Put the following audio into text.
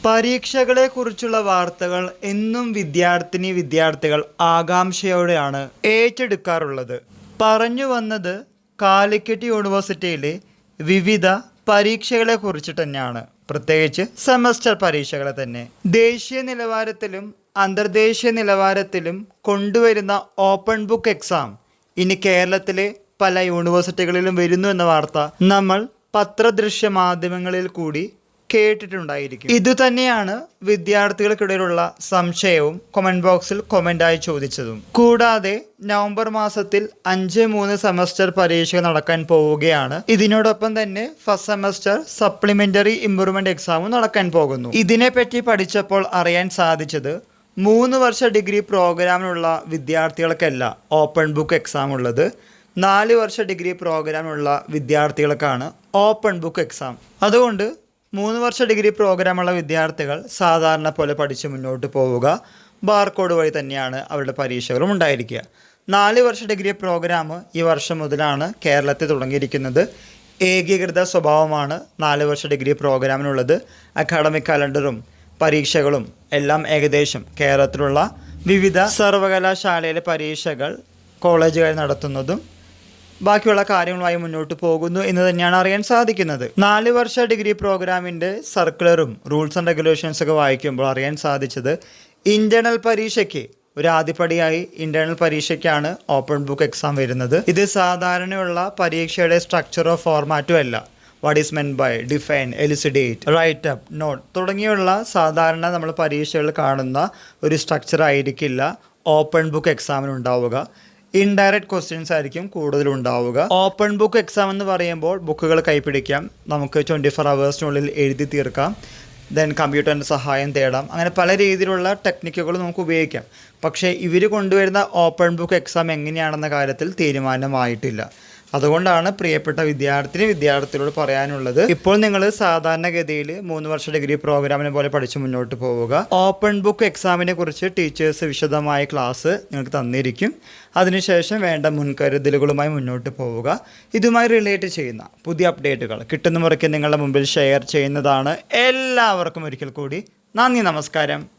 പരീക്ഷകളെക്കുറിച്ചുള്ള വാർത്തകൾ എന്നും വിദ്യാർത്ഥികൾ ആകാംക്ഷയോടെയാണ് ഏറ്റെടുക്കാറുള്ളത്. പറഞ്ഞു വന്നത് കാലിക്കറ്റ് യൂണിവേഴ്സിറ്റിയിലെ വിവിധ പരീക്ഷകളെക്കുറിച്ച് തന്നെയാണ്. പ്രത്യേകിച്ച് സെമസ്റ്റർ പരീക്ഷകളെ തന്നെ. ദേശീയ നിലവാരത്തിലും അന്തർദേശീയ നിലവാരത്തിലും കൊണ്ടുവരുന്ന ഓപ്പൺ ബുക്ക് എക്സാം ഇനി കേരളത്തിലെ പല യൂണിവേഴ്സിറ്റികളിലും വരുന്നു എന്ന വാർത്ത നമ്മൾ പത്രദൃശ്യ മാധ്യമങ്ങളിൽ കൂടി കേട്ടിട്ടുണ്ടായിരിക്കും. ഇതുതന്നെയാണ് വിദ്യാർത്ഥികൾക്കിടയിലുള്ള സംശയവും കമന്റ് ബോക്സിൽ കമന്റായി ചോദിച്ചതും. കൂടാതെ നവംബർ മാസത്തിൽ 5-3 സെമസ്റ്റർ പരീക്ഷകൾ നടക്കാൻ പോവുകയാണ്. ഇതിനോടൊപ്പം തന്നെ ഫസ്റ്റ് സെമസ്റ്റർ സപ്ലിമെന്ററി ഇംപ്രൂവ്മെന്റ് എക്സാമും നടക്കാൻ പോകുന്നു. ഇതിനെപ്പറ്റി പഠിച്ചപ്പോൾ അറിയാൻ സാധിച്ചത് 3 വർഷ ഡിഗ്രി പ്രോഗ്രാമിനുള്ള വിദ്യാർത്ഥികൾക്കല്ല ഓപ്പൺ ബുക്ക് എക്സാം ഉള്ളത്. 4 വർഷ ഡിഗ്രി പ്രോഗ്രാമുള്ള വിദ്യാർത്ഥികൾക്കാണ് ഓപ്പൺ ബുക്ക് എക്സാം. അതുകൊണ്ട് 3 വർഷ ഡിഗ്രി പ്രോഗ്രാമുള്ള വിദ്യാർത്ഥികൾ സാധാരണ പോലെ പഠിച്ച് മുന്നോട്ട് പോവുക. ബാർകോഡ് വഴി തന്നെയാണ് അവരുടെ പരീക്ഷകളും ഉണ്ടായിരിക്കുക. 4 വർഷ ഡിഗ്രി പ്രോഗ്രാം ഈ വർഷം മുതലാണ് കേരളത്തിൽ തുടങ്ങിയിരിക്കുന്നത്. ഏകീകൃത സ്വഭാവമാണ് 4 വർഷ ഡിഗ്രി പ്രോഗ്രാമിനുള്ളത്. അക്കാഡമിക് കലണ്ടറും പരീക്ഷകളും എല്ലാം ഏകദേശം കേരളത്തിലുള്ള വിവിധ സർവകലാശാലയിലെ പരീക്ഷകൾ കോളേജുകൾ നടത്തുന്നതും ബാക്കിയുള്ള കാര്യങ്ങളുമായി മുന്നോട്ട് പോകുന്നു എന്ന് തന്നെയാണ് അറിയാൻ സാധിക്കുന്നത്. 4 വർഷ ഡിഗ്രി പ്രോഗ്രാമിൻ്റെ സർക്കുലറും റൂൾസ് ആൻഡ് റെഗുലേഷൻസ് ഒക്കെ വായിക്കുമ്പോൾ അറിയാൻ സാധിച്ചത് ഇൻറ്റേർണൽ പരീക്ഷയ്ക്ക് ഒരു ആദ്യപടിയായി ഇൻറ്റേർണൽ പരീക്ഷയ്ക്കാണ് ഓപ്പൺ ബുക്ക് എക്സാം വരുന്നത്. ഇത് സാധാരണയുള്ള പരീക്ഷയുടെ സ്ട്രക്ചറോ ഫോർമാറ്റോ അല്ല. What is meant by, define, elucidate, write up, note തുടങ്ങിയുള്ള സാധാരണ നമ്മൾ പരീക്ഷകൾ കാണുന്ന ഒരു സ്ട്രക്ചർ ആയിരിക്കില്ല ഓപ്പൺ ബുക്ക് എക്സാമിന് ഉണ്ടാവുക. ഇൻഡയറക്റ്റ് ക്വസ്റ്റ്യൻസ് ആയിരിക്കും കൂടുതലും ഉണ്ടാവുക. ഓപ്പൺ ബുക്ക് എക്സാം എന്ന് പറയുമ്പോൾ ബുക്കുകൾ കൈപ്പിടിക്കാം, നമുക്ക് 24 hours എഴുതി തീർക്കാം, ദെൻ കമ്പ്യൂട്ടറിൻ്റെ സഹായം തേടാം. അങ്ങനെ പല രീതിയിലുള്ള ടെക്നിക്കുകൾ നമുക്ക് ഉപയോഗിക്കാം. പക്ഷേ ഇവർ കൊണ്ടുവരുന്ന ഓപ്പൺ ബുക്ക് എക്സാം എങ്ങനെയാണെന്ന കാര്യത്തിൽ തീരുമാനമായിട്ടില്ല. അതുകൊണ്ടാണ് പ്രിയപ്പെട്ട വിദ്യാർത്ഥികളോട് പറയാനുള്ളത്, ഇപ്പോൾ നിങ്ങൾ സാധാരണഗതിയിൽ 3 വർഷ ഡിഗ്രി പ്രോഗ്രാമിനെ പോലെ പഠിച്ച് മുന്നോട്ട് പോവുക. ഓപ്പൺ ബുക്ക് എക്സാമിനെ കുറിച്ച് ടീച്ചേഴ്സ് വിശദമായ ക്ലാസ് നിങ്ങൾക്ക് തന്നിരിക്കും. അതിനുശേഷം വേണ്ട മുൻകരുതലുകളുമായി മുന്നോട്ട് പോവുക. ഇതുമായി റിലേറ്റ് ചെയ്യുന്ന പുതിയ അപ്ഡേറ്റുകൾ കിട്ടുന്ന മുറയ്ക്ക് നിങ്ങളുടെ മുമ്പിൽ ഷെയർ ചെയ്യുന്നതാണ്. എല്ലാവർക്കും ഒരിക്കൽ കൂടി നന്ദി, നമസ്കാരം.